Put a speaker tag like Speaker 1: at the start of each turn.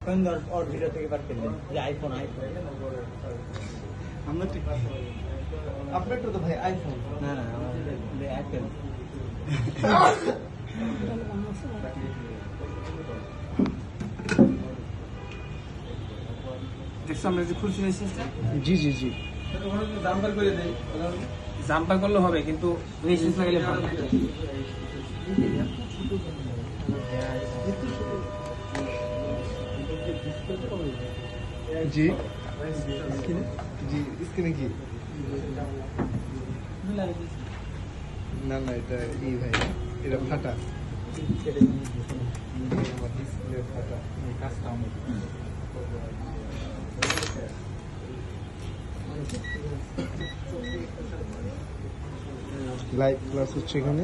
Speaker 1: और ভিডিও থেকে বার করলেন যে আইফোন আমরা ঠিক আপনার তো ভাই আইফোন না না আমাদের অ্যাপেল
Speaker 2: দেখছো আমরা যে খুলছি লাইসেন্সটা
Speaker 1: জি জি জি
Speaker 2: জাম্পার করে দেই জাম্পার করলে হবে কিন্তু লাইসেন্স লাগাইলে ভালো
Speaker 1: जी जी স্ক্রিনে কি না না এটা এই ভাই এটা ফাটা ডিসপ্লে ফাটা কাজটা লাইভ ক্লাস হচ্ছে এখানে